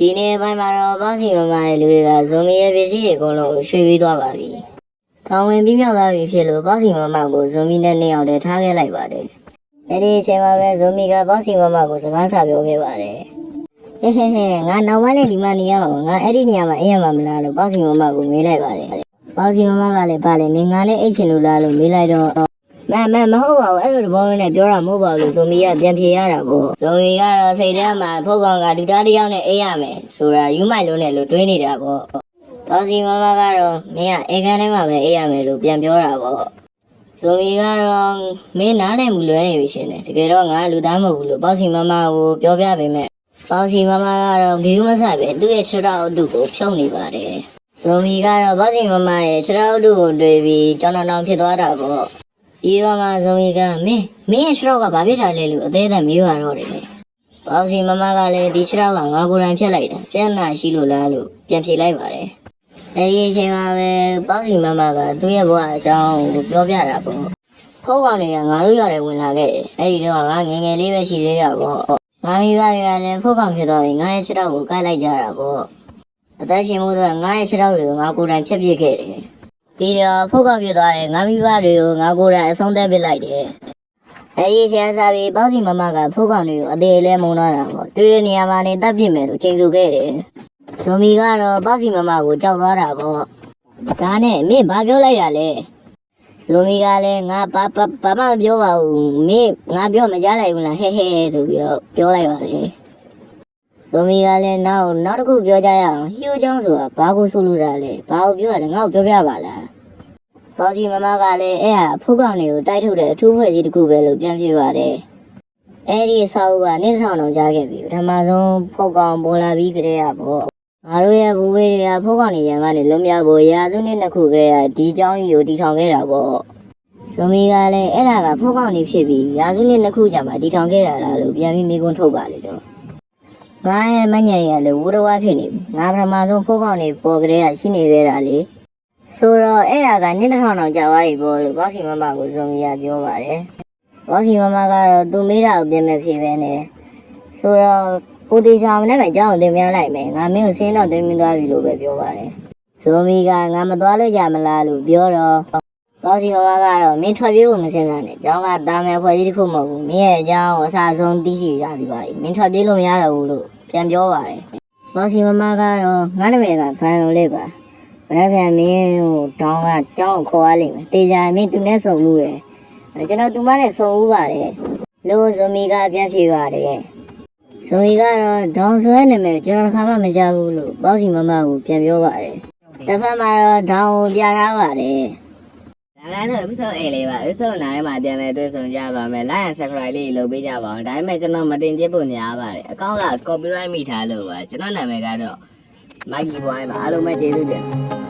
ဒီနေ့ပိုင်းမှာတော့ပေါစီမမရဲ့လူတွေကဇွန်မီရဲ့ပစ္စည်းတွေအကုန်လုံးရွှေ့ပြီးသွားပါပြီ။ထောင်ဝင်ပြီးမြောက်သွားပြီဖြစ်လို့ပေါစီမမကိုဇွန်မီနဲ့2ယောက်တည်းထားခဲ့လိုက်ပါတယ်။အဲဒီအချိန်မှာပဲဇွန်မီကပေါစီမမကိုစကားစာပြောခဲ့ပါတယ်။ဟဲငါနောက်ပိုင်းလည်းဒီမှာနေရအောင်ငါအဲ့ဒီနေရာမှာအိမ်ရမှာမလားလို့ပေါစီမမကိုမေးလိုက်ပါတယ်။ပေါစီမမကလည်းဗာလေငါနဲ့အိတ်ချင်လို့လားလို့မေးလိုက်တော့မဟုတ်ပါဘူးအဲ့လိုတဘောနဲ့ပြောတာမဟုတ်ပါဘူးလို့ဇွန်မီကပြန်ဖြေရတာပေါ့ဇွန်မီကတော့စိတ်ထဲမှာဖုတ်ကောင်ကလူသားတစ်ယောက်နဲ့အိပ်ရမယ်ဆိုတာယူမိုက်လုံးနဲ့လို့တွေးနေတာပေါ့ပေါစီမမကတော့မင်းကအိမ်ခန်းထဲမှာပဲအိပ်ရမယ်လို့ပြန်ပြောတာပေါ့ဇွန်မီကတော့မင်းနားနဲ့မူလွဲနေပြီရှင်တယ်တကယ်တော့ငါလူသားမဟုတ်ဘူးလို့ပေါစီမမကိုပြောပြပေးမယ်ပေါစီမမကတော့ဂီယူမဆပဲသူ့ရဲ့ခြေထောက်အုပ်တုကိုဖြုံးနေပါတယ်ဇွန်မီကတော့ပေါစီမမရဲ့ခြေထောက်အုပ်တုကိုတွေ့ပြီးကြောင်တောင်ဖြစ်သွားတာပေါ့ဒီမှာမှဇုံကြီးကမင်းရဲ့ခြေထောက်ကဘာဖြစ်တာလဲလို့အသေးသက်မေးပါတော့တယ်။ပေါစီမမကလည်းဒီခြေထောက်ကငါကိုယ်တိုင်ဖြတ်လိုက်တာပြန်လာရှိလို့လားလို့ပြန်ဖြေလိုက်ပါတယ်။အဲဒီအချိန်မှာပဲပေါစီမမကသူ့ရဲ့ဘဝအကြောင်းကိုပြောပြတာပေါ့။ဖုန်းကောင်တွေကငါတို့ရတယ်ဝင်လာခဲ့တယ်။အဲဒီတော့ငါငယ်ငယ်လေးပဲရှိသေးတာပေါ့။ငါမိဘတွေကလည်းဖုန်းကောင်ဖြစ်သွားပြီးငါရဲ့ခြေထောက်ကိုကိုက်လိုက်ကြတာပေါ့။အသက်ရှင်မှုတော့ငါရဲ့ခြေထောက်တွေကိုငါကိုယ်တိုင်ဖြတ်ပစ်ခဲ့တယ်။ပြီးတော့ဖုတ်ကောက်ပြသွားတယ်ငါမိဘတွေကိုငါကိုယ်တိုင်အဆုံးသတ်ပစ်လိုက်တယ်အဲဒီချမ်းစားပြီးပေါစီမမကဖုတ်ကောက်တွေကိုအသေးလဲမုံလာတာပေါ့တွေ့တဲ့နေရာမှာနေတတ်ပြစ်မယ်လို့ချိန်ဆခဲ့တယ်ဇွန်မီကတော့ပေါစီမမကိုကြောက်သွားတာပေါ့ဒါနဲ့မင်းဘာပြောလိုက်တာလဲဇွန်မီကလည်းငါဘာမှမပြောပါဘူးမင်းငါပြောမကြားလိုက်ဘူးလားဟဲဆိုပြီးတော့ပြောလိုက်ပါလေဇွန်မီကလည်းနောက်တစ်ခုပြောကြရအောင်ဟီယိုချောင်းဆိုတာဘာကိုဆိုလိုတာလဲဘာကိုပြောရတယ်ငါ့ကိုပြောပြပါလားပေါစီမမကလည်းအဲ့ဟာဖုတ်ကောင်တွေကိုတိုက်ထုတ်တဲ့အထူးဖွဲ့စည်းတစ်ခုပဲလို့ပြန်ပြပါတယ်အဲ့ဒီအဆောက်ကနေ့ထောင်တော့ကြားခဲ့ပြီပထမဆုံးဖုတ်ကောင်ပေါ်လာပြီးကြတဲ့ရပေါ့ငါတို့ရဲ့ဘူဝေးတွေကဖုတ်ကောင်တွေရံကနေလွတ်မြောက်ဖို့ရာစုနှစ်နှစ်ခုကြတဲ့ရဒီเจ้าကြီးကိုတည်ထောင်ခဲ့တာပေါ့ဇွန်မီကလည်းအဲ့ဒါကဖုတ်ကောင်တွေဖြစ်ပြီးရာစုနှစ်နှစ်ခုကြာမှတည်ထောင်ခဲ့တာလားလို့ပြန်ပြီးမိကွန်းထုတ်ပါလေတော့ငါရဲ့မညံ့ရလည်းဝူတော်ဝါဖြစ်နေပြီငါပထမဆုံးဖုတ်ကောင်တွေပေါ်ကြတဲ့ရရှိနေခဲ့တာလေဆိုတော့အဲ့ဒါကနေ့တစ်ထောင်တော့ကြာသွားပြီပေါ့လို့ပေါစီမမကိုဇွန်မီကပြောပါတယ်ပေါစီမမကတော့သူမေးတာကိုပြင်မဲ့ဖြေပဲနဲ့ဆိုတော့ပိုတီချောင်းနဲ့ပဲကြောင်းတင်ပြလိုက်မယ်ငါမင်းကိုဆင်းတော့တင်ပြသွားပြီလို့ပဲပြောပါတယ်ဇွန်မီကငါမသွားလို့ရမလားလို့ပြောတော့ပေါစီမမကတော့မင်းထွက်ပြေးဖို့မစင်စားနဲ့ကျောင်းကတာမယ်ဖွဲ့စည်းတစ်ခုမဟုတ်ဘူးမင်းရဲ့အကြောင်းအစားဆုံးသိရှိရပြီပါမင်းထွက်ပြေးလို့မရတော့ဘူးလို့ပြန်ပြောပါတယ်ပေါစီမမကတော့ငါနာမည်ကဖန်လို့လေးပါဘယ်ပြန်မင်းဟိုတောင်းကကြောင်းခေါ်ရလိမ့်မယ်တေချာမင်းသူနဲ့ဆုံမှုရယ်ကျွန်တော်သူမနဲ့ဆုံဦးပါတယ်လို့ဇွန်မီကပြန်ဖြေပါတယ်ဇွန်မီကတော့ဒေါန်ဆွဲနေမယ်ကျွန်တော်ခါမှမကြဘူးလို့ပေါစီမမကိုပြန်ပြောပါတယ်တစ်ဖက်မှာတော့ဒေါန်ကိုပြထားပါတယ်ဒါကတော့ဥစ္စာအေးလေးပါဥစ္စာနားထဲမှာပြန်လဲတွေ့ဆုံကြပါမယ် like and subscribe လေးလုပ်ပေးကြပါအောင်ဒါပေမဲ့ကျွန်တော်မတင်ကျစ်ဖို့ညားပါတယ်အကောင့်က copyright မိထားလို့ပါကျွန်တော်နာမည်ကတော့မိုက်ကီဘွိုင်းပါအားလုံးပဲကျေးဇူးတင်